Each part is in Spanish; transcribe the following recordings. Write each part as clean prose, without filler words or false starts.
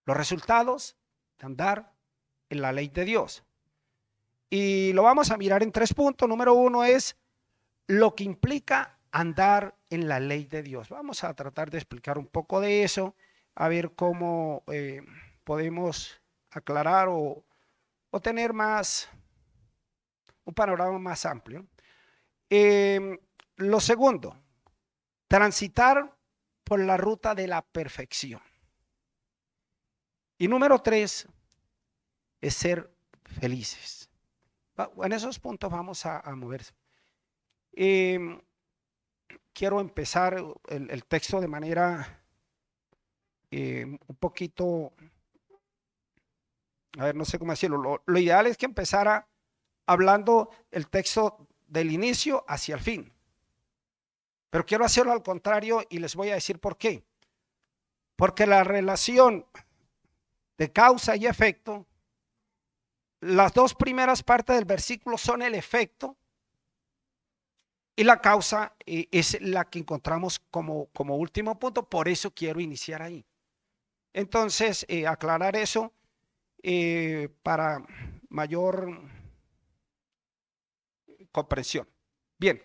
los resultados de andar en la ley de Dios. Y lo vamos a mirar en 3 puntos. Número 1 es lo que implica andar en la ley de Dios. Vamos a tratar de explicar un poco de eso, a ver cómo podemos aclarar o tener un panorama más amplio. Lo segundo, transitar por la ruta de la perfección. Y número 3 es ser felices. En esos puntos vamos a moverse. Quiero empezar el texto de manera un poquito, a ver, no sé cómo decirlo. Lo ideal es que empezara hablando el texto del inicio hacia el fin. Pero quiero hacerlo al contrario y les voy a decir por qué. Porque la relación de causa y efecto, las dos primeras partes del versículo son el efecto y la causa es la que encontramos como último punto. Por eso quiero iniciar ahí. Entonces, aclarar eso para mayor comprensión. Bien,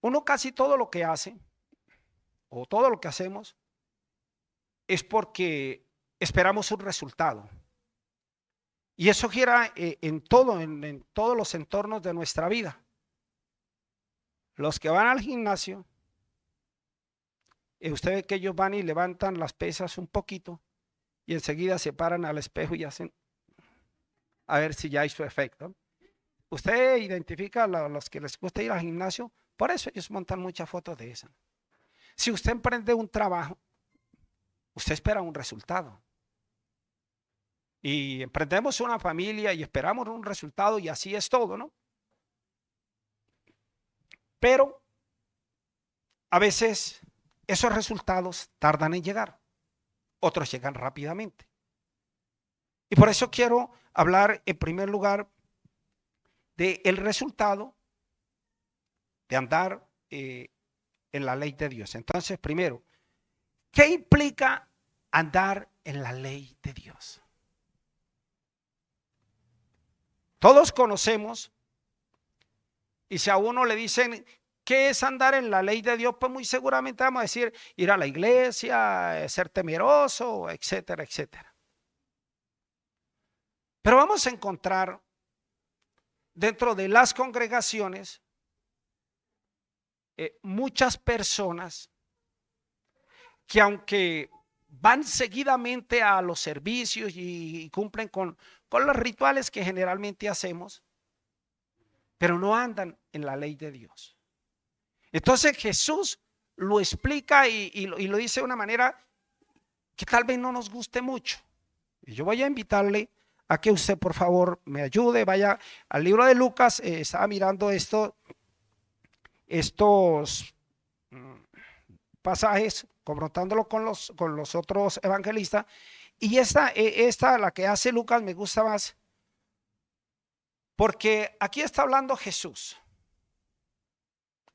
uno casi todo lo que hace o todo lo que hacemos es porque esperamos un resultado. Y eso gira en todos los entornos de nuestra vida. Los que van al gimnasio, usted ve que ellos van y levantan las pesas un poquito y enseguida se paran al espejo y hacen a ver si ya hizo efecto. Usted identifica a los que les gusta ir al gimnasio, por eso ellos montan muchas fotos de eso. Si usted emprende un trabajo, usted espera un resultado. Y emprendemos una familia y esperamos un resultado y así es todo, ¿no? Pero a veces esos resultados tardan en llegar, otros llegan rápidamente. Y por eso quiero hablar en primer lugar del resultado de andar en la ley de Dios. Entonces, primero, ¿qué implica andar en la ley de Dios? Todos conocemos, y si a uno le dicen qué es andar en la ley de Dios, pues muy seguramente vamos a decir ir a la iglesia, ser temeroso, etcétera, etcétera. Pero vamos a encontrar dentro de las congregaciones muchas personas que aunque van seguidamente a los servicios y cumplen con los rituales que generalmente hacemos, pero no andan en la ley de Dios. Entonces Jesús lo explica y lo dice de una manera que tal vez no nos guste mucho. Y yo voy a invitarle a que usted por favor me ayude, vaya al libro de Lucas, estaba mirando estos pasajes, confrontándolo con los otros evangelistas, y esta, la que hace Lucas, me gusta más, porque aquí está hablando Jesús,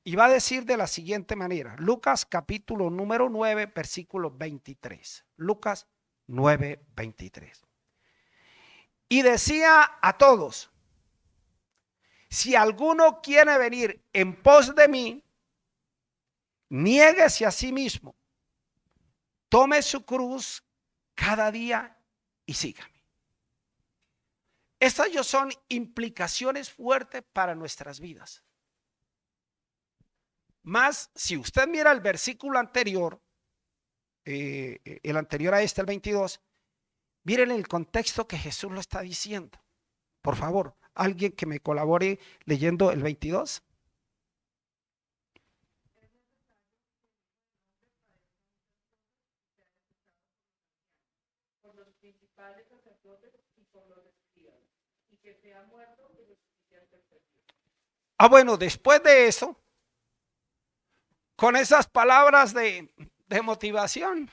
y va a decir de la siguiente manera, Lucas capítulo número 9, versículo 23, Lucas 9, 23. Y decía a todos, si alguno quiere venir en pos de mí, niéguese a sí mismo, tome su cruz cada día y sígame. Estas son implicaciones fuertes para nuestras vidas. Más si usted mira el versículo anterior, el anterior a este, el 22, miren el contexto que Jesús lo está diciendo. Por favor, alguien que me colabore leyendo el 22. Bueno, después de eso, con esas palabras de motivación,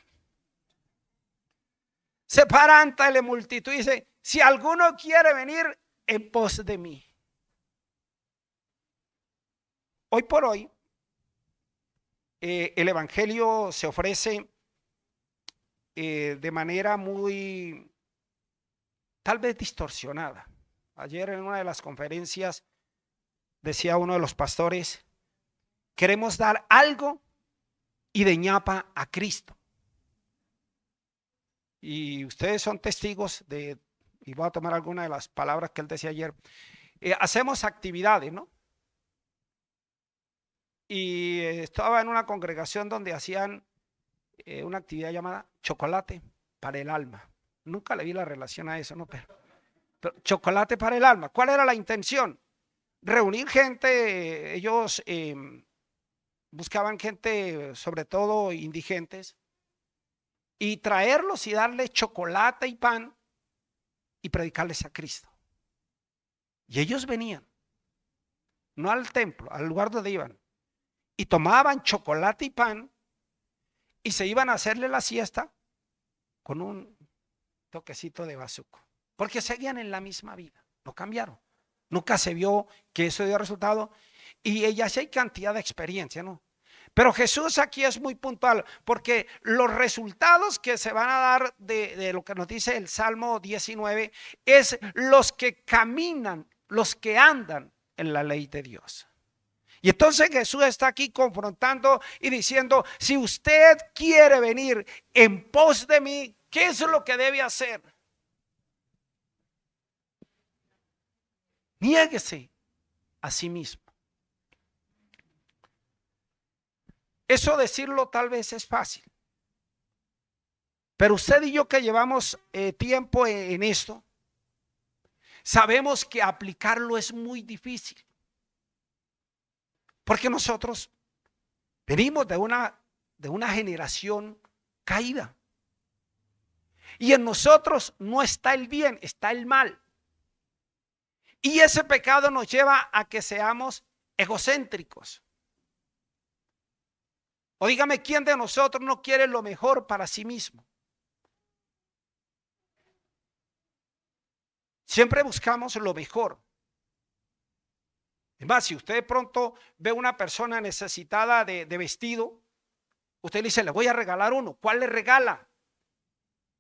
se para ante la multitud y dice, si alguno quiere venir en pos de mí. Hoy por hoy, el evangelio se ofrece de manera muy, tal vez distorsionada. Ayer en una de las conferencias decía uno de los pastores, queremos dar algo y de ñapa a Cristo. Y ustedes son testigos de, y voy a tomar alguna de las palabras que él decía ayer, hacemos actividades, ¿no? Y estaba en una congregación donde hacían una actividad llamada chocolate para el alma. Nunca le vi la relación a eso, ¿no? Pero chocolate para el alma. ¿Cuál era la intención? Reunir gente, ellos buscaban gente, sobre todo indigentes, y traerlos y darles chocolate y pan y predicarles a Cristo. Y ellos venían, no al templo, al lugar donde iban, y tomaban chocolate y pan y se iban a hacerle la siesta con un toquecito de bazuco, porque seguían en la misma vida, no cambiaron. Nunca se vio que eso dio resultado y ya sí hay cantidad de experiencia, ¿no? Pero Jesús aquí es muy puntual porque los resultados que se van a dar de lo que nos dice el Salmo 19 es los que caminan, los que andan en la ley de Dios. Y entonces Jesús está aquí confrontando y diciendo, si usted quiere venir en pos de mí, ¿qué es lo que debe hacer? Niéguese a sí mismo. Eso decirlo tal vez es fácil, pero usted y yo que llevamos tiempo en esto, sabemos que aplicarlo es muy difícil, porque nosotros venimos de una generación caída, y en nosotros no está el bien, está el mal, y ese pecado nos lleva a que seamos egocéntricos. O dígame, ¿quién de nosotros no quiere lo mejor para sí mismo? Siempre buscamos lo mejor. Es más, si usted de pronto ve una persona necesitada de vestido, usted le dice, le voy a regalar uno. ¿Cuál le regala?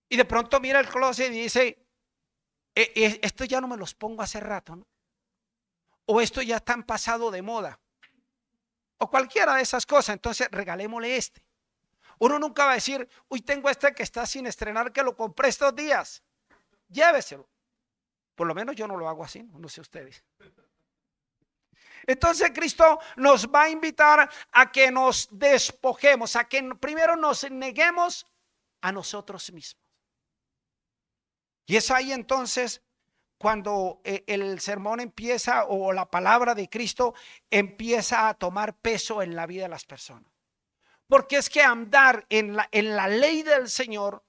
Y de pronto mira el closet y dice, esto ya no me los pongo hace rato, ¿no? O esto ya está pasado de moda. O cualquiera de esas cosas. Entonces regalémosle este. Uno nunca va a decir, uy, tengo este que está sin estrenar, que lo compré estos días. Lléveselo. Por lo menos yo no lo hago así, no sé ustedes. Entonces Cristo nos va a invitar a que nos despojemos, a que primero nos neguemos a nosotros mismos. Y es ahí entonces cuando el sermón empieza o la palabra de Cristo empieza a tomar peso en la vida de las personas. Porque es que andar en la ley del Señor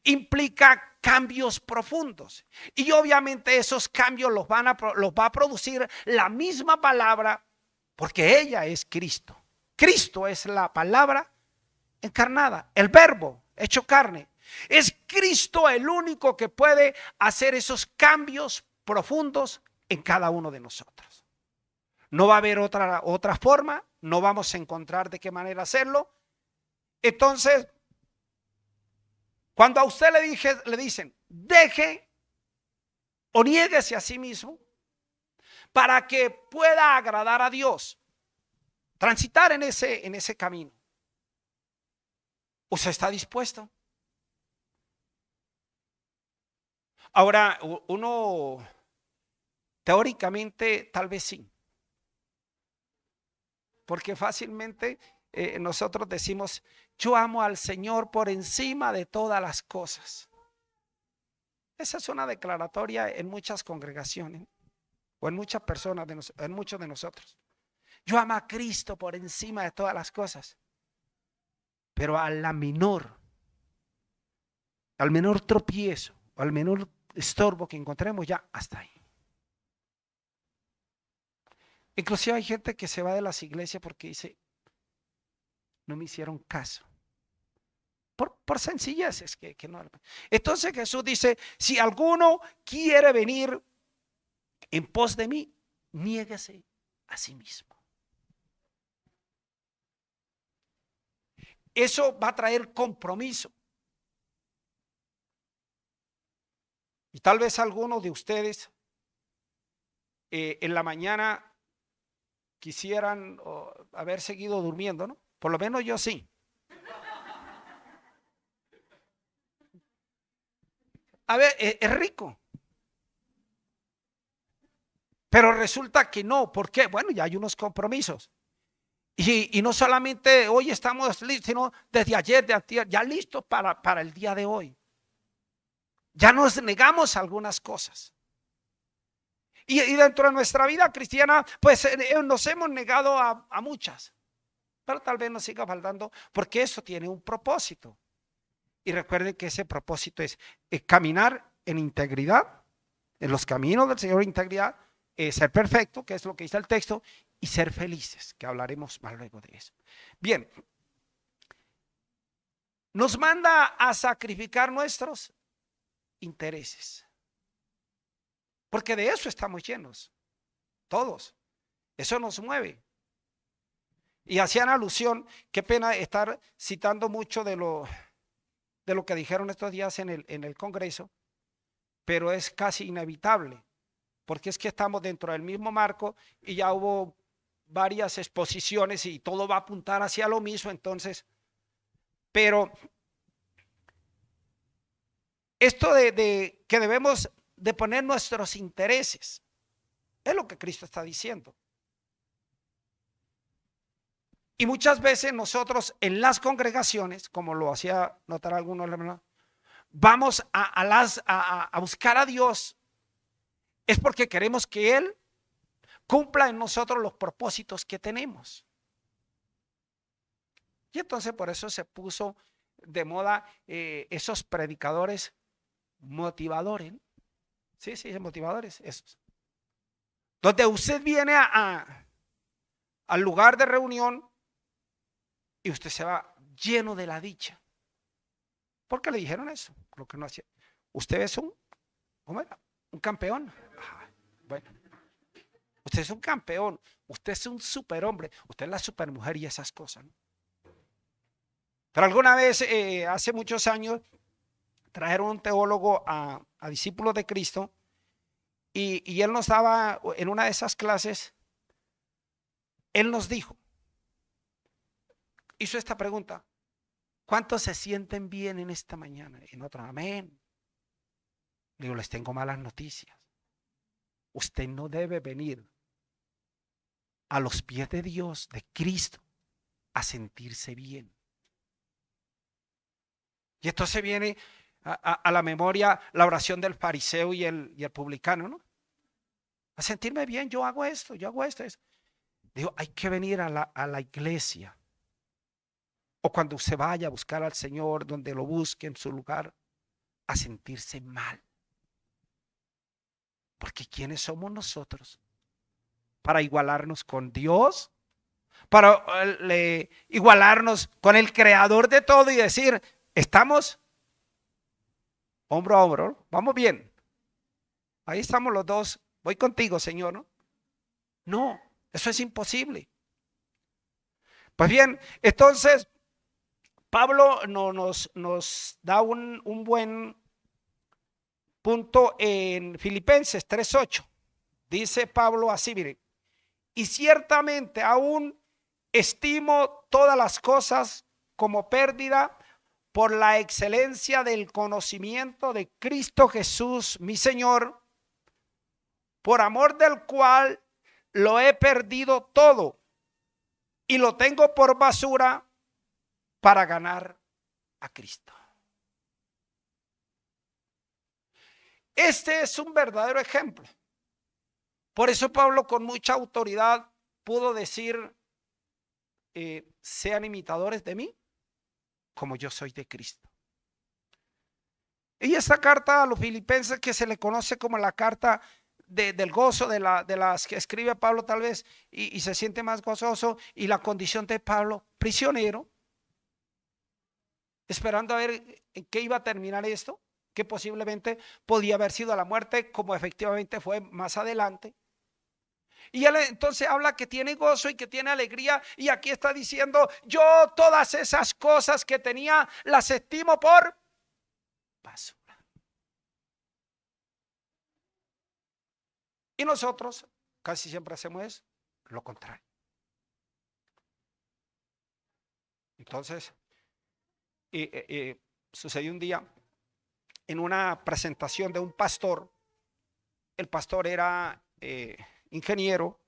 implica cambios profundos y obviamente esos cambios los va a producir la misma palabra, porque ella es Cristo. Cristo es la palabra encarnada, el verbo hecho carne. Es Cristo el único que puede hacer esos cambios profundos en cada uno de nosotros. No va a haber otra forma, no vamos a encontrar de qué manera hacerlo. Entonces, cuando a usted le dicen, deje o niéguese a sí mismo para que pueda agradar a Dios, transitar en ese camino, ¿usted está dispuesto? Ahora, uno teóricamente tal vez sí, porque fácilmente nosotros decimos, yo amo al Señor por encima de todas las cosas. Esa es una declaratoria en muchas congregaciones o en muchas personas, en muchos de nosotros. Yo amo a Cristo por encima de todas las cosas. Pero al menor tropiezo, al menor estorbo que encontremos, ya hasta ahí. Inclusive hay gente que se va de las iglesias porque dice, no me hicieron caso. Por sencillez es que no. Entonces Jesús dice, si alguno quiere venir en pos de mí, niéguese a sí mismo. Eso va a traer compromiso. Y tal vez algunos de ustedes en la mañana quisieran haber seguido durmiendo, ¿no? Por lo menos yo sí. A ver, es rico. Pero resulta que no. ¿Por qué? Bueno, ya hay unos compromisos. Y no solamente hoy estamos listos, sino desde ayer, de antier, ya listos para el día de hoy. Ya nos negamos a algunas cosas. Y dentro de nuestra vida cristiana, pues nos hemos negado a muchas. Pero tal vez nos siga faltando porque eso tiene un propósito. Y recuerden que ese propósito es caminar en integridad, en los caminos del Señor, integridad, ser perfecto, que es lo que dice el texto, y ser felices, que hablaremos más luego de eso. Bien, nos manda a sacrificar nuestros intereses, porque de eso estamos llenos, todos. Eso nos mueve. Y hacían alusión, qué pena estar citando mucho de lo que dijeron estos días en el Congreso, pero es casi inevitable, porque es que estamos dentro del mismo marco y ya hubo varias exposiciones y todo va a apuntar hacia lo mismo, entonces, pero esto de que debemos de poner nuestros intereses, es lo que Cristo está diciendo. Y muchas veces nosotros en las congregaciones, como lo hacía notar algunos, vamos a buscar a Dios, es porque queremos que Él cumpla en nosotros los propósitos que tenemos. Y entonces por eso se puso de moda esos predicadores motivadores, ¿no? Sí, motivadores, esos. Donde usted viene al lugar de reunión y usted se va lleno de la dicha. ¿Por qué le dijeron eso? Lo que no hacía. Usted es ¿cómo era? Un campeón. Bueno, usted es un campeón, usted es un superhombre, usted es la supermujer y esas cosas, ¿no? Pero alguna vez, hace muchos años, trajeron un teólogo a discípulos de Cristo y él nos daba, en una de esas clases, él nos dijo, hizo esta pregunta: ¿cuántos se sienten bien en esta mañana? Y nosotros, amén. Le digo, les tengo malas noticias. Usted no debe venir a los pies de Dios, de Cristo, a sentirse bien. Y entonces viene a la memoria la oración del fariseo y el publicano, ¿no? A sentirme bien, yo hago esto, eso. Digo, hay que venir a la iglesia. O cuando usted vaya a buscar al Señor, donde lo busque en su lugar, a sentirse mal. Porque ¿quiénes somos nosotros? Para igualarnos con Dios, para igualarnos con el creador de todo y decir, estamos hombro a hombro, vamos bien. Ahí estamos los dos, voy contigo, Señor, ¿no? No, eso es imposible. Pues bien, entonces Pablo nos da un buen punto en Filipenses 3:8. Dice Pablo así, miren, y ciertamente aún estimo todas las cosas como pérdida por la excelencia del conocimiento de Cristo Jesús, mi Señor, por amor del cual lo he perdido todo y lo tengo por basura para ganar a Cristo. Este es un verdadero ejemplo. Por eso Pablo con mucha autoridad pudo decir, sean imitadores de mí como yo soy de Cristo. Y esta carta a los filipenses, que se le conoce como la carta del gozo, de las que escribe Pablo tal vez, y se siente más gozoso, y la condición de Pablo, prisionero, esperando a ver en qué iba a terminar esto, que posiblemente podía haber sido la muerte, como efectivamente fue más adelante. Y él entonces habla que tiene gozo y que tiene alegría, y aquí está diciendo, yo todas esas cosas que tenía las estimo por basura. Y nosotros casi siempre hacemos lo contrario. Entonces, sucedió un día en una presentación de un pastor. El pastor era ingeniero,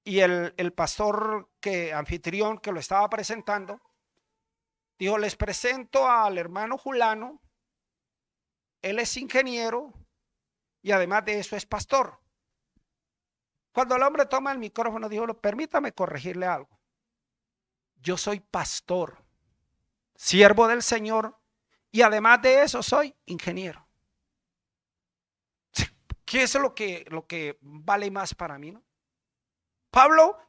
y el pastor anfitrión que lo estaba presentando dijo: les presento al hermano Julano, él es ingeniero y además de eso es pastor. Cuando el hombre toma el micrófono, dijo: permítame corregirle algo, yo soy pastor, siervo del Señor, y además de eso soy ingeniero. ¿Qué es lo que vale más para mí, no? Pablo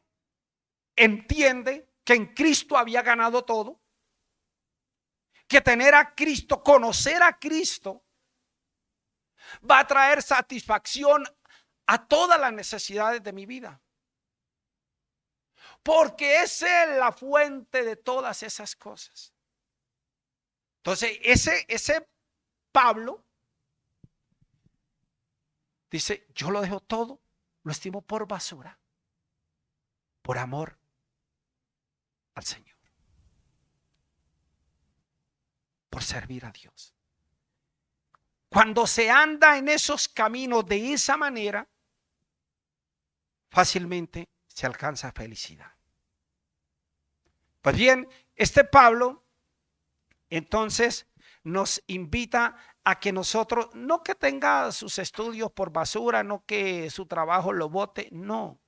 entiende que en Cristo había ganado todo, que tener a Cristo, conocer a Cristo, va a traer satisfacción a todas las necesidades de mi vida, porque es Él la fuente de todas esas cosas. Entonces ese Pablo dice: yo lo dejo todo, lo estimo por basura, por amor al Señor, por servir a Dios. Cuando se anda en esos caminos de esa manera, fácilmente se alcanza felicidad. Pues bien, este Pablo entonces nos invita a que nosotros, no que tenga sus estudios por basura, no que su trabajo lo bote, no.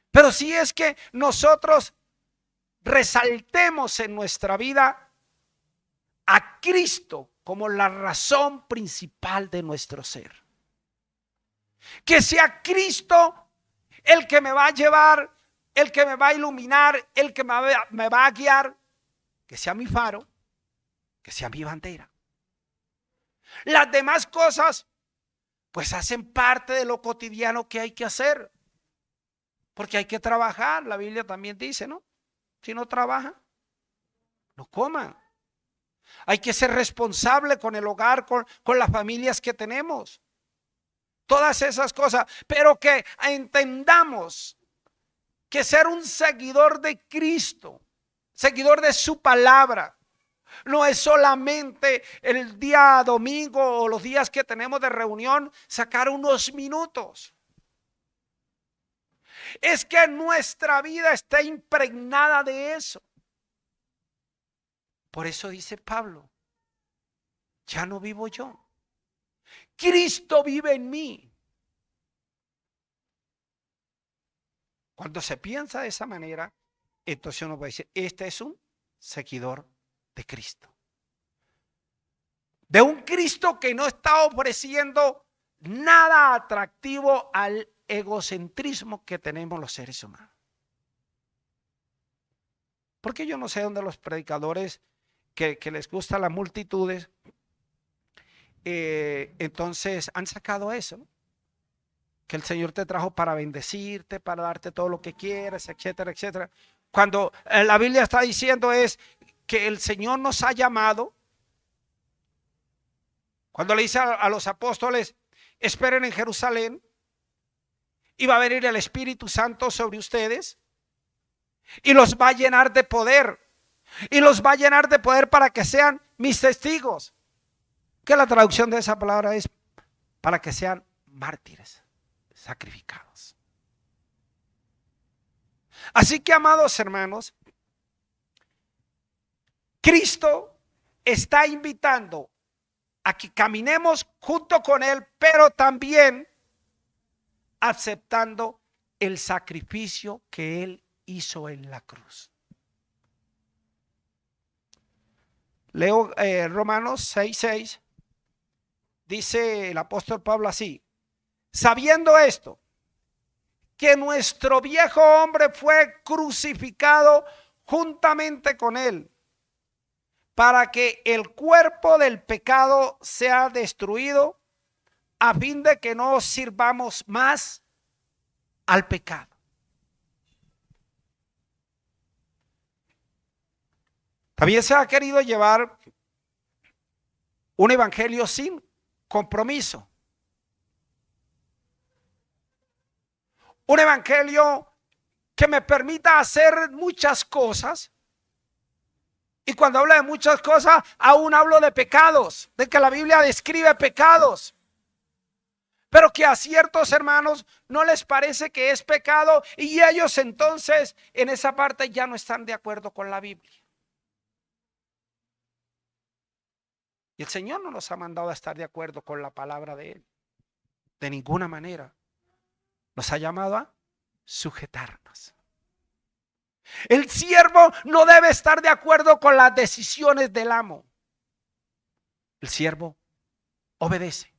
Pero sí es que nosotros resaltemos en nuestra vida a Cristo como la razón principal de nuestro ser. Que sea Cristo el que me va a llevar, el que me va a iluminar, el que me va a guiar, que sea mi faro, que sea mi bandera. Las demás cosas pues hacen parte de lo cotidiano que hay que hacer, porque hay que trabajar. La Biblia también dice, ¿no? Si no trabaja, no coma. Hay que ser responsable con el hogar, con las familias que tenemos. Todas esas cosas, pero que entendamos que ser un seguidor de Cristo, seguidor de su palabra, no es solamente el día domingo o los días que tenemos de reunión sacar unos minutos. Es que nuestra vida está impregnada de eso. Por eso dice Pablo: ya no vivo yo, Cristo vive en mí. Cuando se piensa de esa manera, entonces uno puede decir: este es un seguidor de Cristo. De un Cristo que no está ofreciendo nada atractivo al egocentrismo que tenemos los seres humanos. Porque yo no sé dónde los predicadores que les gustan las multitudes, entonces han sacado eso, ¿no? Que el Señor te trajo para bendecirte, para darte todo lo que quieres, etcétera, etcétera. Cuando la Biblia está diciendo es que el Señor nos ha llamado. Cuando le dice a los apóstoles: esperen en Jerusalén y va a venir el Espíritu Santo sobre ustedes y los va a llenar de poder, y los va a llenar de poder para que sean mis testigos, que la traducción de esa palabra es para que sean mártires, sacrificados. Así que, amados hermanos, Cristo está invitando a que caminemos junto con Él, pero también aceptando el sacrificio que Él hizo en la cruz. Leo Romanos 6:6. Dice el apóstol Pablo así: sabiendo esto, que nuestro viejo hombre fue crucificado juntamente con Él, para que el cuerpo del pecado sea destruido, a fin de que no sirvamos más al pecado. También se ha querido llevar un evangelio sin compromiso. Un evangelio que me permita hacer muchas cosas. Y cuando hablo de muchas cosas, aún hablo de pecados, de que la Biblia describe pecados. Pero que a ciertos hermanos no les parece que es pecado y ellos entonces en esa parte ya no están de acuerdo con la Biblia. Y el Señor no nos ha mandado a estar de acuerdo con la palabra de Él. De ninguna manera. Nos ha llamado a sujetarnos. El siervo no debe estar de acuerdo con las decisiones del amo. El siervo obedece.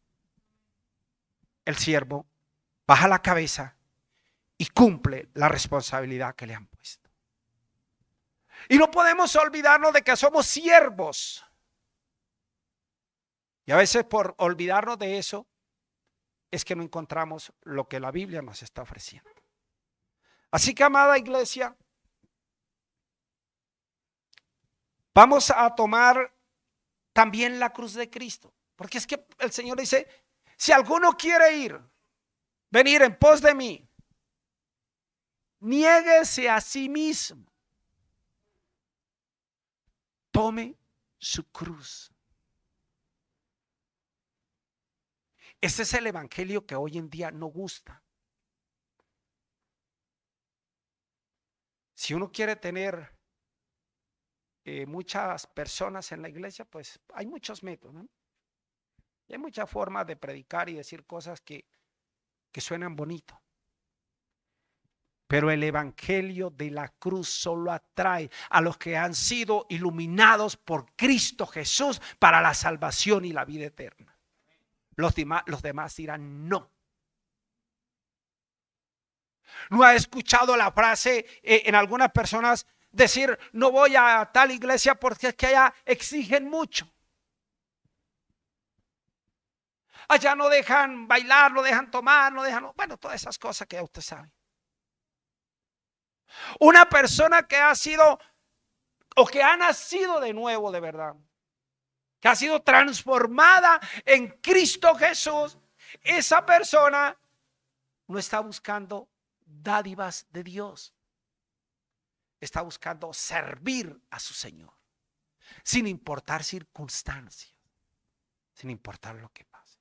El siervo baja la cabeza y cumple la responsabilidad que le han puesto. Y no podemos olvidarnos de que somos siervos. Y a veces por olvidarnos de eso es que no encontramos lo que la Biblia nos está ofreciendo. Así que, amada iglesia, vamos a tomar también la cruz de Cristo. Porque es que el Señor dice, si alguno quiere venir en pos de mí, niéguese a sí mismo. Tome su cruz. Ese es el evangelio que hoy en día no gusta. Si uno quiere tener muchas personas en la iglesia, pues hay muchos métodos, ¿no? Y hay muchas formas de predicar y decir cosas que suenan bonito. Pero el evangelio de la cruz solo atrae a los que han sido iluminados por Cristo Jesús para la salvación y la vida eterna. Los demás dirán no. ¿No ha escuchado la frase en algunas personas decir no voy a tal iglesia porque es que allá exigen mucho? Allá no dejan bailar, no dejan tomar, no dejan, bueno, todas esas cosas que ya usted sabe. Una persona que ha sido o que ha nacido de nuevo de verdad, que ha sido transformada en Cristo Jesús, esa persona no está buscando dádivas de Dios, está buscando servir a su Señor, sin importar circunstancias, sin importar lo que pase.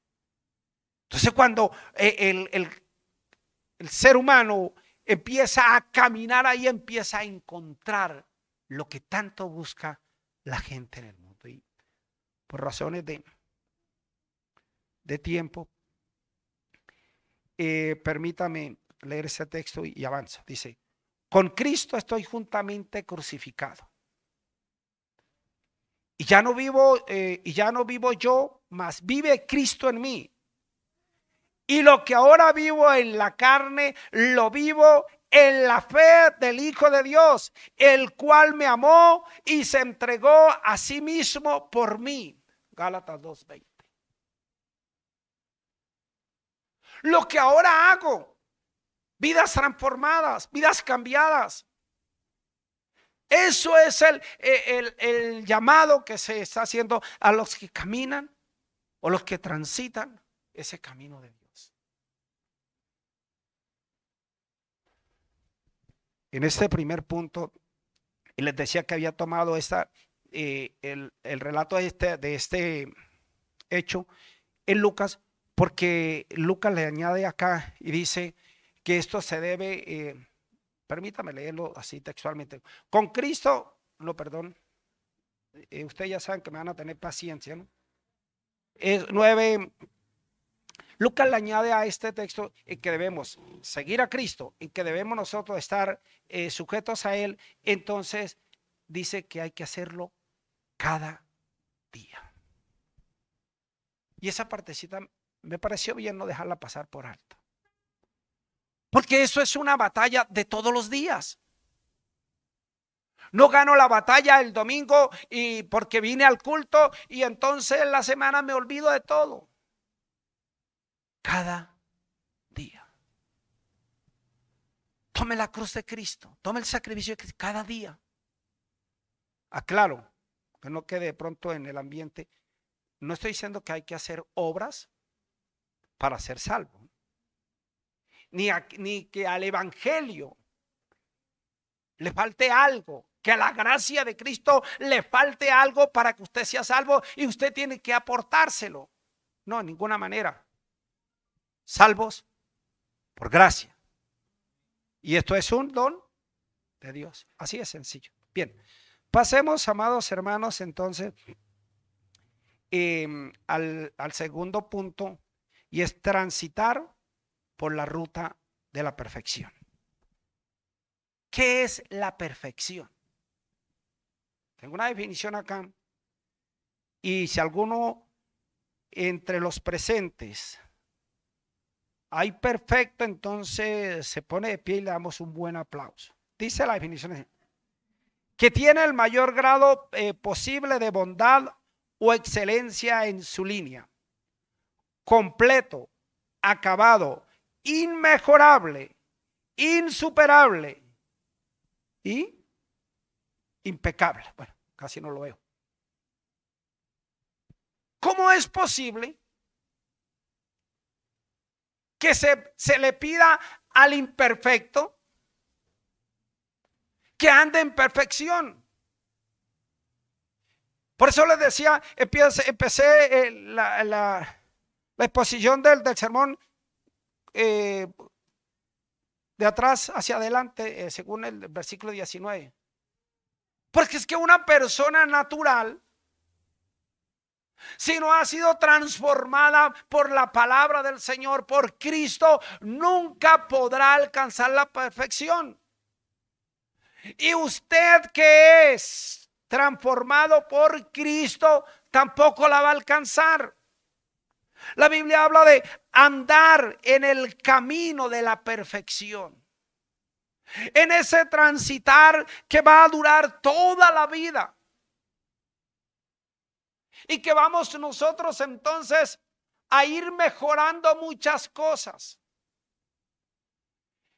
Entonces cuando el ser humano empieza a caminar ahí, empieza a encontrar lo que tanto busca la gente en el mundo. Y por razones de tiempo, permítame leer ese texto y avanzo. Dice, con Cristo estoy juntamente crucificado. Y ya no vivo yo, mas vive Cristo en mí. Y lo que ahora vivo en la carne, lo vivo en la fe del Hijo de Dios, el cual me amó y se entregó a sí mismo por mí. Gálatas 2:20. Lo que ahora hago, vidas transformadas, vidas cambiadas. Eso es el llamado que se está haciendo a los que caminan o los que transitan ese camino de Dios. En este primer punto, y les decía que había tomado el relato de este hecho en Lucas, porque Lucas le añade acá y dice que esto se debe, permítame leerlo así textualmente, con Cristo, no, perdón, ustedes ya saben que me van a tener paciencia, ¿no? Es 9. Lucas le añade a este texto en que debemos seguir a Cristo, en que debemos nosotros estar sujetos a Él. Entonces dice que hay que hacerlo cada día. Y esa partecita me pareció bien no dejarla pasar por alto, porque eso es una batalla de todos los días. No gano la batalla el domingo y porque vine al culto y entonces en la semana me olvido de todo. Cada día. Tome la cruz de Cristo, tome el sacrificio de Cristo cada día. Aclaro, que no quede de pronto en el ambiente. No estoy diciendo que hay que hacer obras para ser salvo. ni que al evangelio le falte algo, que a la gracia de Cristo le falte algo para que usted sea salvo y usted tiene que aportárselo. No, en ninguna manera. Salvos por gracia. Y esto es un don de Dios. Así es sencillo. Bien, pasemos, amados hermanos, entonces al segundo punto, y es transitar por la ruta de la perfección. ¿Qué es la perfección? Tengo una definición acá, y si alguno entre los presentes hay perfecto, entonces se pone de pie y le damos un buen aplauso. Dice la definición: que tiene el mayor grado posible de bondad o excelencia en su línea, completo, acabado, inmejorable, insuperable y impecable. Bueno, casi no lo veo. ¿Cómo es posible que se le pida al imperfecto que ande en perfección? Por eso les decía, empecé la exposición del sermón de atrás hacia adelante, según el versículo 19. Porque es que una persona natural, si no ha sido transformada por la palabra del Señor, por Cristo, nunca podrá alcanzar la perfección. Y usted que es transformado por Cristo, tampoco la va a alcanzar. La Biblia habla de andar en el camino de la perfección, en ese transitar que va a durar toda la vida, y que vamos nosotros entonces a ir mejorando muchas cosas.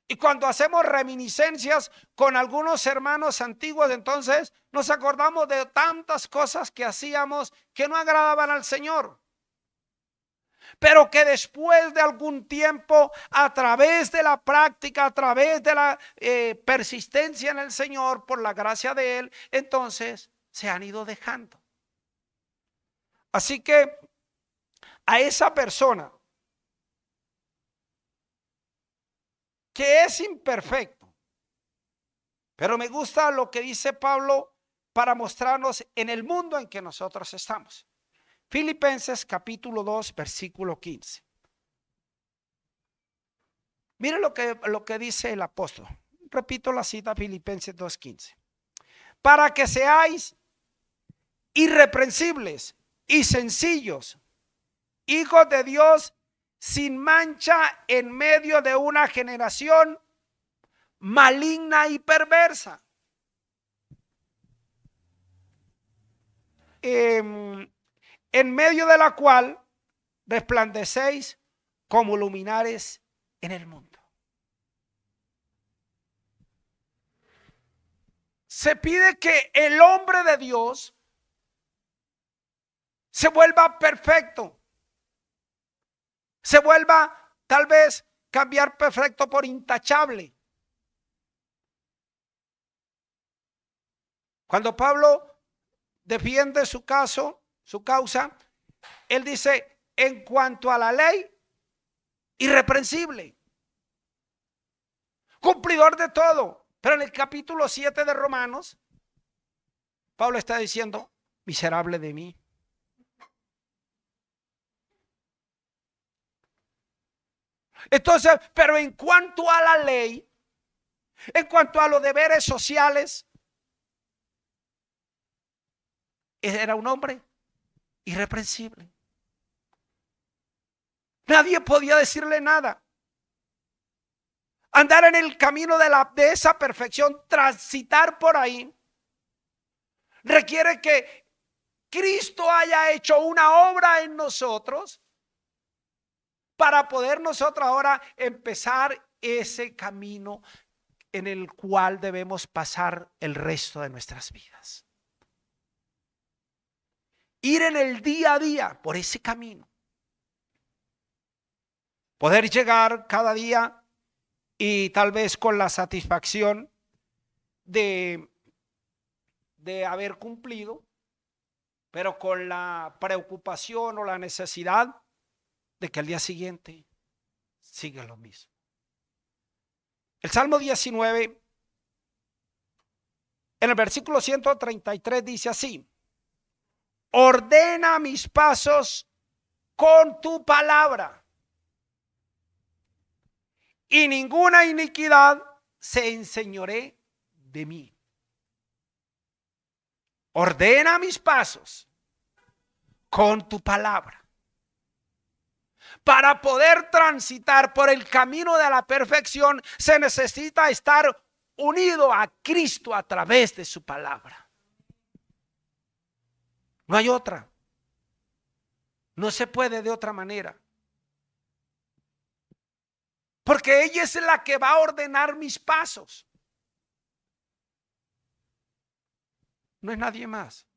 Y cuando hacemos reminiscencias con algunos hermanos antiguos, entonces nos acordamos de tantas cosas que hacíamos que no agradaban al Señor, pero que después de algún tiempo, a través de la práctica, a través de la persistencia en el Señor, por la gracia de Él, entonces se han ido dejando. Así que a esa persona que es imperfecto, pero me gusta lo que dice Pablo para mostrarnos en el mundo en que nosotros estamos. Filipenses capítulo 2, versículo 15. Mire lo que dice el apóstol. Repito la cita, Filipenses 2:15. Para que seáis irreprensibles y sencillos, hijos de Dios, sin mancha en medio de una generación maligna y perversa. En medio de la cual resplandecéis como luminares en el mundo. Se pide que el hombre de Dios se vuelva perfecto, se vuelva, tal vez, cambiar perfecto por intachable. Cuando Pablo defiende su caso, su causa, él dice: en cuanto a la ley, irreprensible, cumplidor de todo. Pero en el capítulo 7 de Romanos, Pablo está diciendo: miserable de mí. Entonces, pero en cuanto a la ley, en cuanto a los deberes sociales, era un hombre irreprensible. Nadie podía decirle nada. Andar en el camino de esa perfección, transitar por ahí, requiere que Cristo haya hecho una obra en nosotros para poder nosotros ahora empezar ese camino en el cual debemos pasar el resto de nuestras vidas. Ir en el día a día por ese camino. Poder llegar cada día y tal vez con la satisfacción de haber cumplido, pero con la preocupación o la necesidad de que al día siguiente siga lo mismo. El Salmo 19, en el versículo 133 dice así: ordena mis pasos con tu palabra, y ninguna iniquidad se enseñoree de mí. Ordena mis pasos con tu palabra. Para poder transitar por el camino de la perfección, se necesita estar unido a Cristo a través de su palabra. No hay otra. No se puede de otra manera. Porque ella es la que va a ordenar mis pasos. No es nadie más.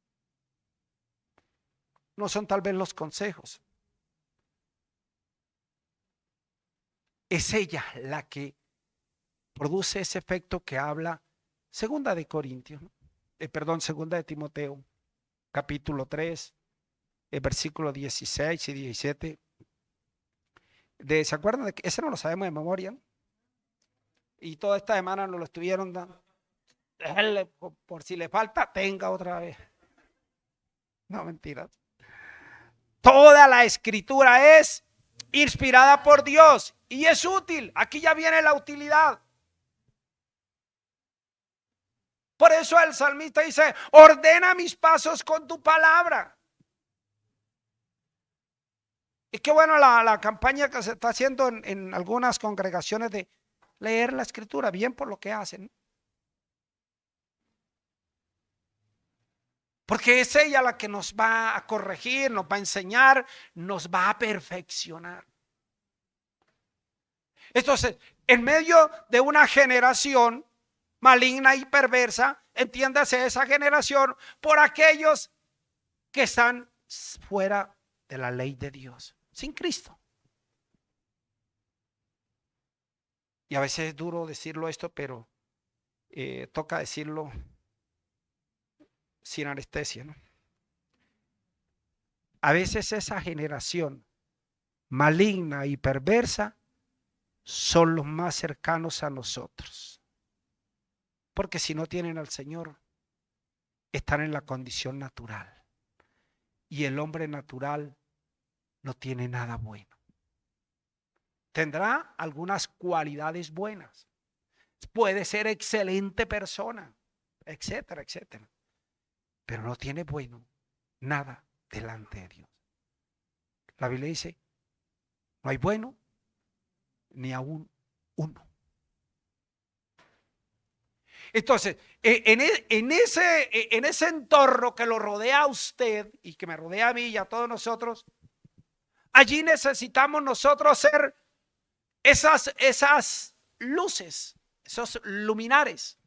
No son tal vez los consejos. Es ella la que produce ese efecto que habla segunda de Corintios, segunda de Timoteo, capítulo 3, versículo 16 y 17. ¿Se acuerdan de que ese no lo sabemos de memoria? Y toda esta semana nos lo estuvieron dando. Déjenle, por si le falta, tenga otra vez. No, mentiras. Toda la escritura es inspirada por Dios y es útil. Aquí ya viene la utilidad. Por eso el salmista dice: ordena mis pasos con tu palabra. Y qué bueno la campaña que se está haciendo en algunas congregaciones de leer la escritura, bien por lo que hacen. Porque es ella la que nos va a corregir, nos va a enseñar, nos va a perfeccionar. Entonces, en medio de una generación maligna y perversa, entiéndase esa generación por aquellos que están fuera de la ley de Dios, sin Cristo. Y a veces es duro decirlo esto, pero toca decirlo sin anestesia, ¿no? A veces esa generación maligna y perversa son los más cercanos a nosotros. Porque si no tienen al Señor, están en la condición natural. Y el hombre natural no tiene nada bueno. Tendrá algunas cualidades buenas. Puede ser excelente persona, etcétera, etcétera. Pero no tiene bueno nada delante de Dios. La Biblia dice: no hay bueno ni aún uno. Entonces, en ese entorno que lo rodea a usted y que me rodea a mí y a todos nosotros, allí necesitamos nosotros ser esas luces, esos luminares.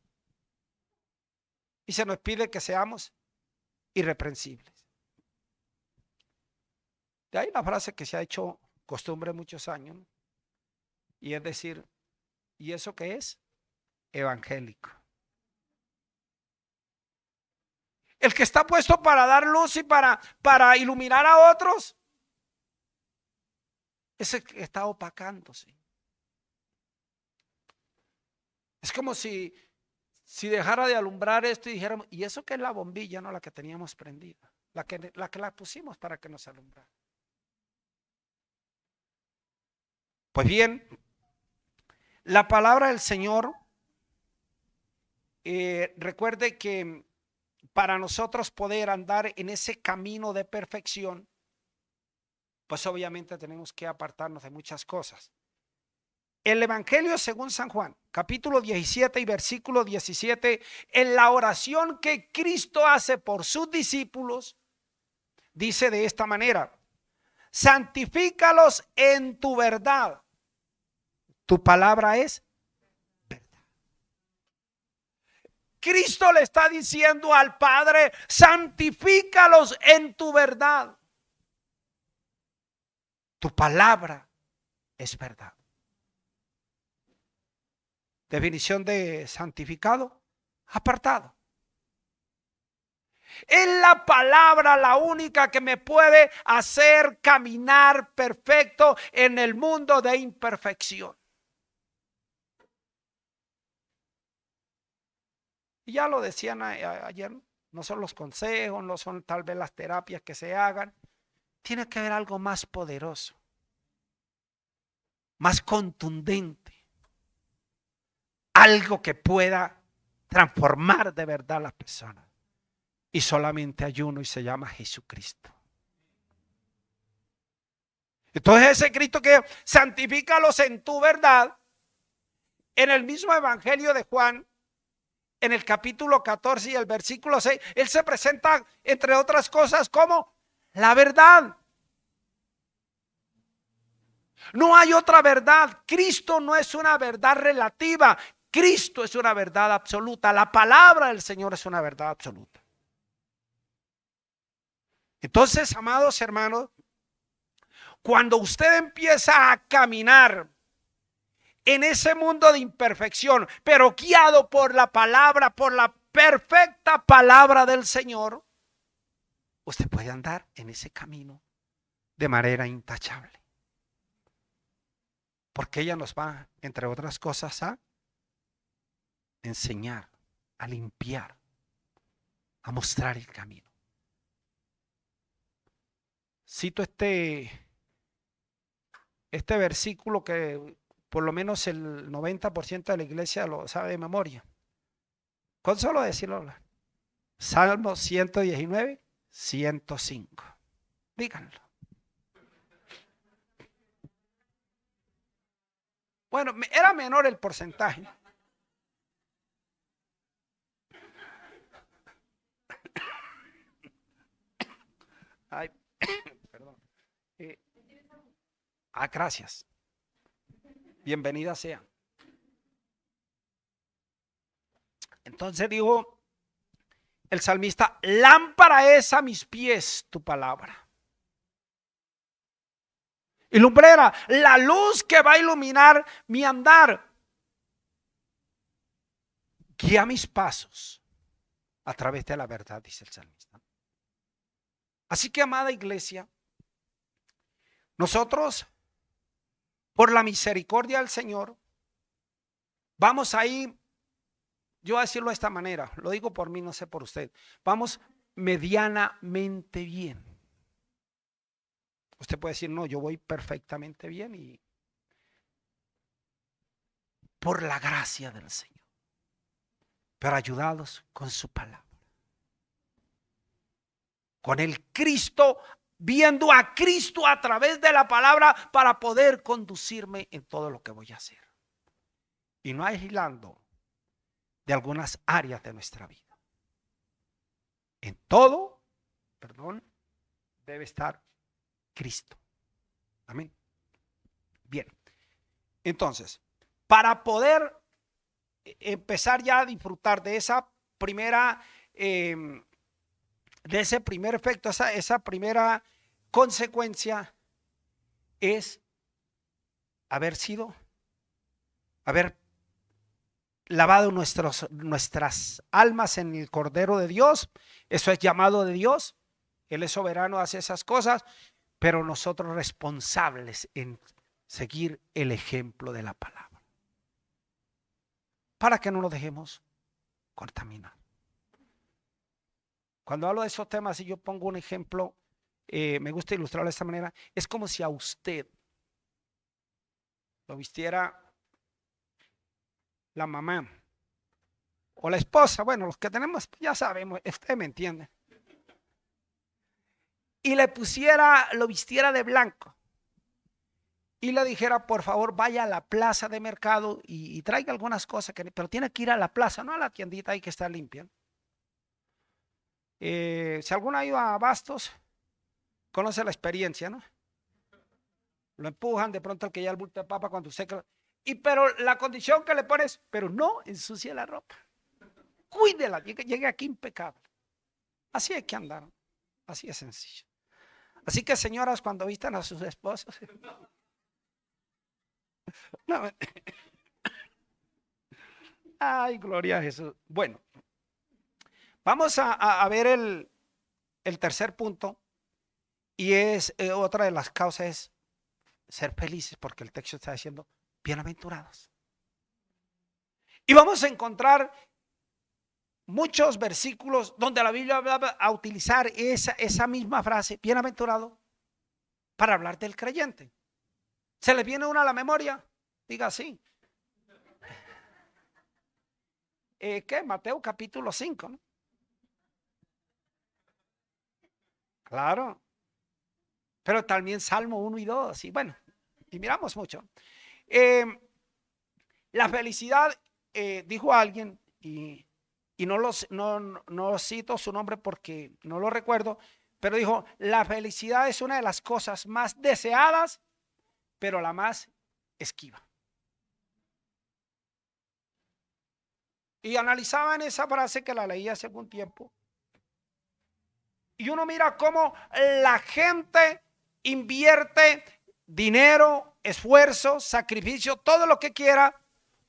Y se nos pide que seamos irreprensibles. De ahí la frase que se ha hecho costumbre muchos años, ¿no? Y es decir, ¿y eso qué es? Evangélico. El que está puesto para dar luz y para iluminar a otros, ese que está opacándose. Es como si dejara de alumbrar esto y dijéramos: ¿y eso qué es la bombilla? No, la que teníamos prendida, la que la pusimos para que nos alumbrara. Pues bien, la palabra del Señor, recuerde que para nosotros poder andar en ese camino de perfección, pues obviamente tenemos que apartarnos de muchas cosas. El Evangelio según San Juan, capítulo 17 y versículo 17, en la oración que Cristo hace por sus discípulos, dice de esta manera: santifícalos en tu verdad. Tu palabra es verdad. Cristo le está diciendo al Padre: santifícalos en tu verdad. Tu palabra es verdad. Definición de santificado: apartado. Es la palabra la única que me puede hacer caminar perfecto en el mundo de imperfección. Y ya lo decían ayer, no son los consejos, no son tal vez las terapias que se hagan. Tiene que haber algo más poderoso, más contundente, algo que pueda transformar de verdad a las personas. Y solamente hay uno y se llama Jesucristo. Entonces ese Cristo que santifícalos en tu verdad, en el mismo evangelio de Juan, en el capítulo 14 y el versículo 6, él se presenta, entre otras cosas, como la verdad. No hay otra verdad. Cristo no es una verdad relativa. Cristo es una verdad absoluta. La palabra del Señor es una verdad absoluta. Entonces, amados hermanos, cuando usted empieza a caminar en ese mundo de imperfección, pero guiado por la palabra, por la perfecta palabra del Señor, usted puede andar en ese camino de manera intachable. Porque ella nos va, entre otras cosas, a enseñar, a limpiar, a mostrar el camino. Cito este versículo que por lo menos el 90% de la iglesia lo sabe de memoria. Con solo decirlo. Salmo 119, 105. Díganlo. Bueno, era menor el porcentaje. Ay, perdón. Gracias. Bienvenida sea. Entonces digo el salmista: lámpara es a mis pies tu palabra y lumbrera, la luz que va a iluminar mi andar. Guía mis pasos a través de la verdad, dice el salmista. Así que, amada iglesia, nosotros, por la misericordia del Señor, vamos a ir, yo voy a decirlo de esta manera, lo digo por mí, no sé por usted, vamos medianamente bien. Usted puede decir: no, yo voy perfectamente bien, y por la gracia del Señor, pero ayudados con su palabra, con el Cristo, viendo a Cristo a través de la palabra para poder conducirme en todo lo que voy a hacer, y no aislando de algunas áreas de nuestra vida. En todo, debe estar Cristo. Amén. Bien, entonces, para poder empezar ya a disfrutar de esa primera, de ese primer efecto, esa primera consecuencia, es haber lavado nuestras almas en el Cordero de Dios. Eso es llamado de Dios. Él es soberano, hace esas cosas, pero nosotros responsables en seguir el ejemplo de la palabra, para que no nos dejemos contaminar. Cuando hablo de esos temas y yo pongo un ejemplo, me gusta ilustrarlo de esta manera. Es como si a usted lo vistiera la mamá o la esposa, bueno, los que tenemos, ya sabemos, usted me entiende, y lo vistiera de blanco y le dijera: por favor, vaya a la plaza de mercado y traiga algunas cosas, pero tiene que ir a la plaza, no a la tiendita ahí que está limpia. Si alguno ha ido a Bastos, conoce la experiencia, ¿no? Lo empujan, de pronto el que ya el bulto de papa cuando seca. Pero la condición que le pones: pero no ensucie la ropa. Cuídela, llegue aquí impecable. Así hay que andar, así es sencillo. Así que, señoras, cuando vistan a sus esposos, no, Ay, gloria a Jesús. Bueno, vamos a ver el tercer punto. Y es otra de las causas es ser felices, porque el texto está diciendo bienaventurados. Y vamos a encontrar muchos versículos donde la Biblia va a utilizar esa misma frase, bienaventurado, para hablar del creyente. ¿Se les viene una a la memoria? Diga así. ¿Qué? Mateo capítulo 5, ¿no? Claro. Pero también Salmo 1 y 2. Y bueno, y miramos mucho. La felicidad, dijo alguien, y no cito su nombre porque no lo recuerdo, pero dijo, la felicidad es una de las cosas más deseadas, pero la más esquiva. Y analizaban esa frase que la leí hace algún tiempo. Y uno mira cómo la gente invierte dinero, esfuerzo, sacrificio, todo lo que quiera,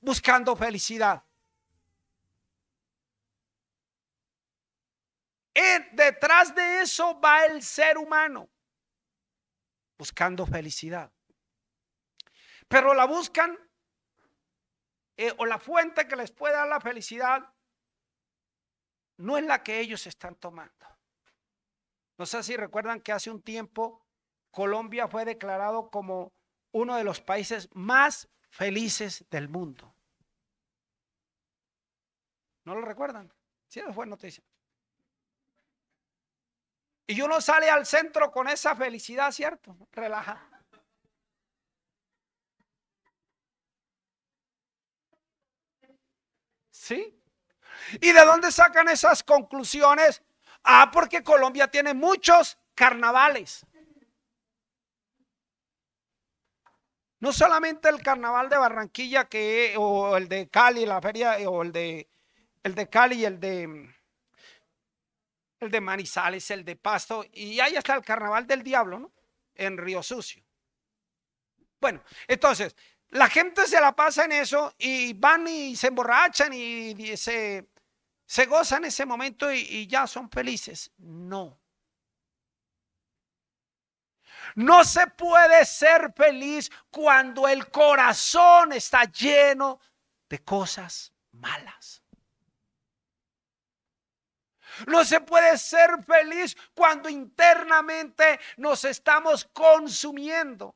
buscando felicidad. Detrás de eso va el ser humano, buscando felicidad. Pero la buscan, o la fuente que les puede dar la felicidad, no es la que ellos están tomando. No sé si recuerdan que hace un tiempo Colombia fue declarado como uno de los países más felices del mundo. ¿No lo recuerdan? Sí, fue noticia. Y uno sale al centro con esa felicidad, ¿cierto? Relaja. ¿Sí? ¿Y de dónde sacan esas conclusiones? Porque Colombia tiene muchos carnavales. No solamente el carnaval de Barranquilla o el de Cali, la feria, o el de Cali y el de Manizales, el de Pasto, y ahí está el carnaval del diablo, ¿no? En Río Sucio. Bueno, entonces, la gente se la pasa en eso y van y se emborrachan y se gozan ese momento y ya son felices. No. No se puede ser feliz cuando el corazón está lleno de cosas malas. No se puede ser feliz cuando internamente nos estamos consumiendo.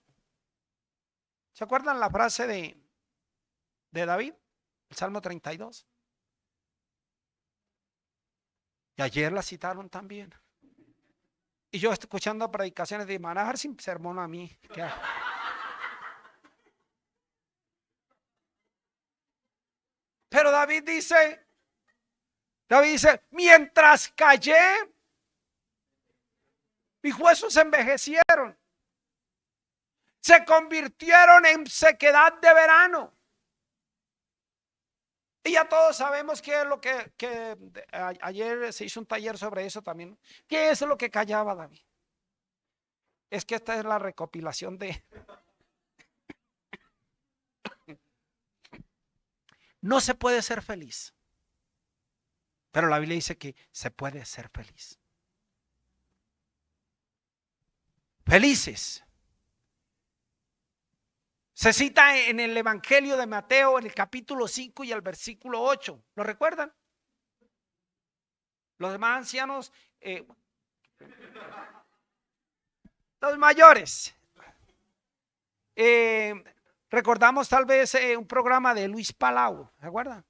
¿Se acuerdan la frase de David? El Salmo 32. Y ayer la citaron también. Y yo escuchando predicaciones de manejar sin sermón a mí. Pero David dice, mientras callé, mis huesos se envejecieron. Se convirtieron en sequedad de verano. Y ya todos sabemos qué es lo que ayer se hizo un taller sobre eso también. ¿Qué es lo que callaba David? Es que esta es la recopilación de... No se puede ser feliz, pero la Biblia dice que se puede ser feliz. Felices. Se cita en el Evangelio de Mateo, en el capítulo 5 y el versículo 8. ¿Lo recuerdan? Los demás ancianos, los mayores. Recordamos tal vez un programa de Luis Palau, ¿se acuerdan?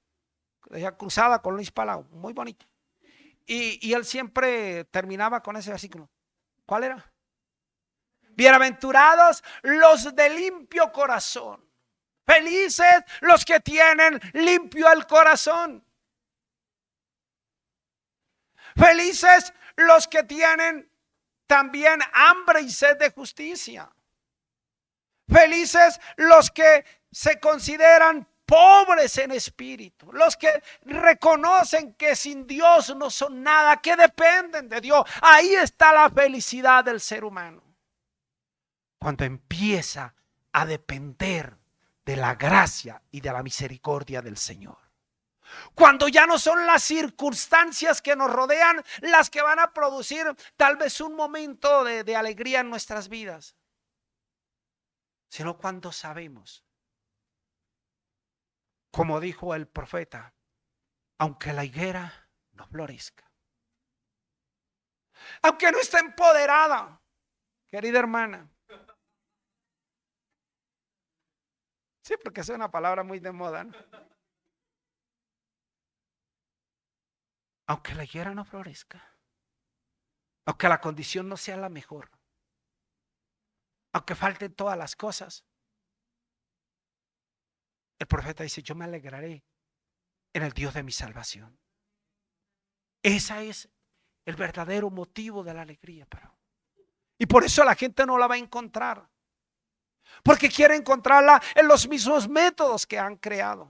Esa cruzada con Luis Palau, muy bonito. Y él siempre terminaba con ese versículo. ¿Cuál era? Bienaventurados los de limpio corazón. Felices los que tienen limpio el corazón. Felices los que tienen también hambre y sed de justicia. Felices los que se consideran pobres en espíritu, los que reconocen que sin Dios no son nada, que dependen de Dios. Ahí está la felicidad del ser humano. Cuando empieza a depender de la gracia y de la misericordia del Señor. Cuando ya no son las circunstancias que nos rodean las que van a producir tal vez un momento de alegría en nuestras vidas, sino cuando sabemos, como dijo el profeta, aunque la higuera no florezca, aunque no esté empoderada, querida hermana. Sí, porque es una palabra muy de moda, ¿no? Aunque la higuera no florezca, aunque la condición no sea la mejor, aunque falten todas las cosas, el profeta dice, yo me alegraré en el Dios de mi salvación. Ese es el verdadero motivo de la alegría. Y por eso la gente no la va a encontrar, porque quiere encontrarla en los mismos métodos que han creado.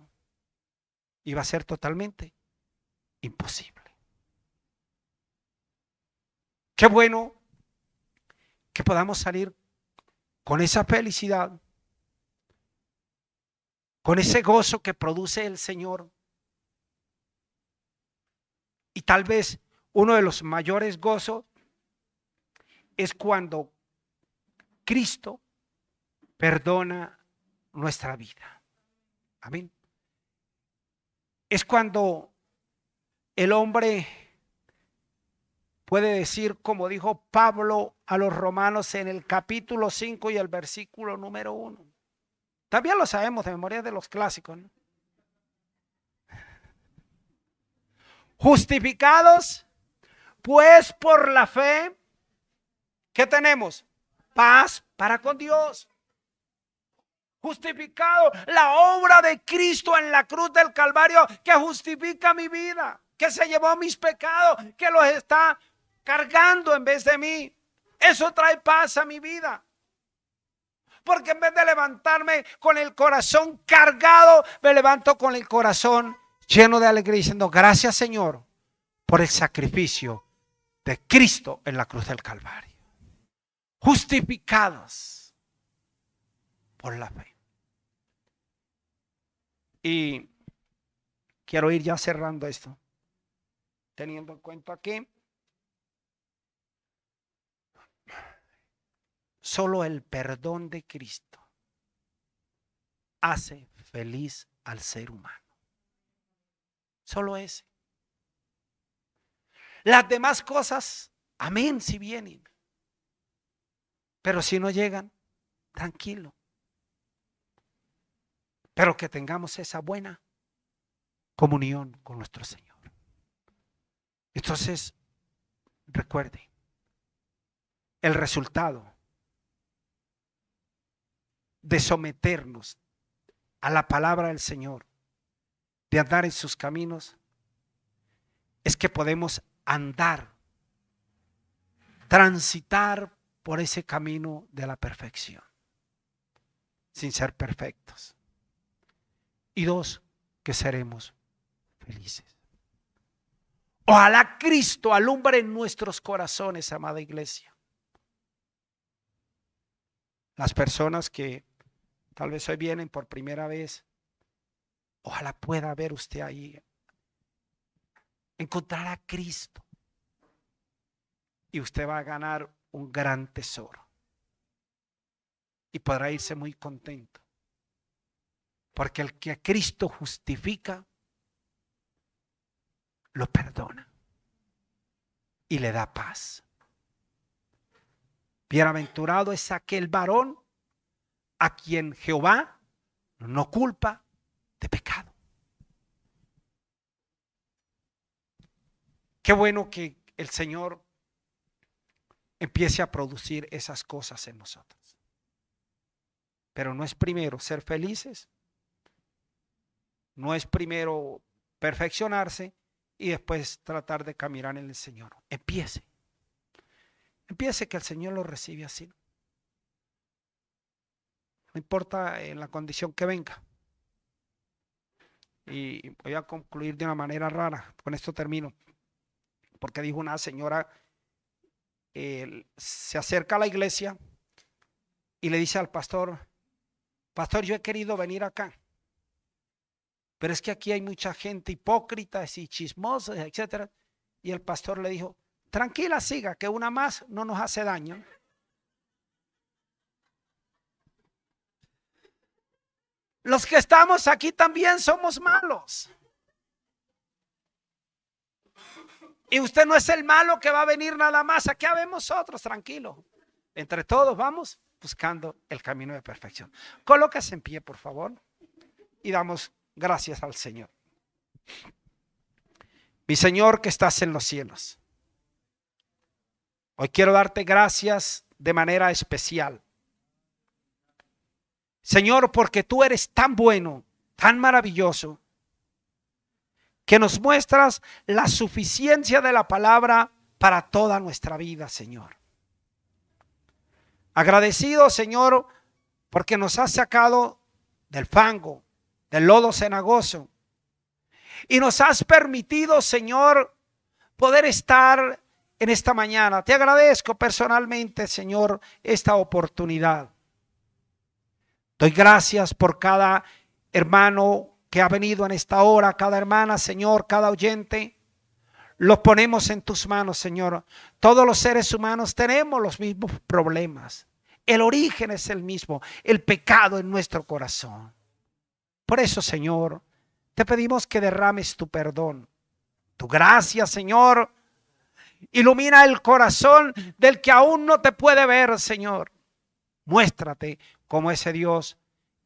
Y va a ser totalmente imposible. Qué bueno que podamos salir con esa felicidad, con ese gozo que produce el Señor. Y tal vez uno de los mayores gozos es cuando Cristo perdona nuestra vida. Amén. Es cuando el hombre puede decir, como dijo Pablo a los romanos en el capítulo 5 y el versículo número 1. También lo sabemos de memoria de los clásicos, ¿no? Justificados, pues por la fe, ¿qué tenemos? Paz para con Dios. Justificado, la obra de Cristo en la cruz del Calvario que justifica mi vida, que se llevó mis pecados, que los está cargando en vez de mí. Eso trae paz a mi vida. Porque en vez de levantarme con el corazón cargado, me levanto con el corazón lleno de alegría diciendo, gracias Señor por el sacrificio de Cristo en la cruz del Calvario. Justificados por la fe. Y quiero ir ya cerrando esto, teniendo en cuenta que solo el perdón de Cristo hace feliz al ser humano. Solo ese. Las demás cosas, amén, si vienen. Pero si no llegan, tranquilo. Pero que tengamos esa buena comunión con nuestro Señor. Entonces, recuerde, el resultado de someternos a la palabra del Señor, de andar en sus caminos, es que podemos andar, transitar por ese camino de la perfección, sin ser perfectos. Y dos, que seremos felices. Ojalá Cristo alumbre en nuestros corazones, amada iglesia. Las personas que tal vez hoy vienen por primera vez, ojalá pueda ver usted ahí, encontrar a Cristo. Y usted va a ganar un gran tesoro. Y podrá irse muy contento. Porque el que a Cristo justifica, lo perdona. Y le da paz. Bienaventurado es aquel varón a quien Jehová no culpa de pecado. Qué bueno que el Señor empiece a producir esas cosas en nosotros. Pero no es primero ser felices, no es primero perfeccionarse y después tratar de caminar en el Señor. Empiece que el Señor lo recibe así. No importa en la condición que venga. Y voy a concluir de una manera rara, con esto termino, porque dijo una señora, se acerca a la iglesia y le dice al pastor, pastor, yo he querido venir acá, pero es que aquí hay mucha gente hipócrita y chismosa, etcétera. Y el pastor le dijo, tranquila, siga, que una más no nos hace daño. Los que estamos aquí también somos malos. Y usted no es el malo que va a venir nada más. Aquí habemos otros, tranquilo. Entre todos vamos buscando el camino de perfección. Colóquese en pie, por favor, y damos gracias al Señor. Mi Señor que estás en los cielos, hoy quiero darte gracias de manera especial. Señor, porque tú eres tan bueno, tan maravilloso, que nos muestras la suficiencia de la palabra para toda nuestra vida, Señor. Agradecido, Señor, porque nos has sacado del fango, del lodo cenagoso, y nos has permitido, Señor, poder estar en esta mañana. Te agradezco personalmente, Señor, esta oportunidad. Doy gracias por cada hermano que ha venido en esta hora, cada hermana, Señor, cada oyente. Los ponemos en tus manos, Señor. Todos los seres humanos tenemos los mismos problemas. El origen es el mismo, el pecado en nuestro corazón. Por eso, Señor, te pedimos que derrames tu perdón, tu gracia, Señor. Ilumina el corazón del que aún no te puede ver, Señor. Muéstrate como ese Dios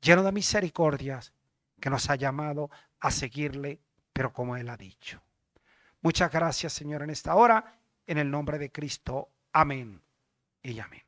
lleno de misericordias que nos ha llamado a seguirle, pero como Él ha dicho. Muchas gracias, Señor, en esta hora, en el nombre de Cristo. Amén y amén.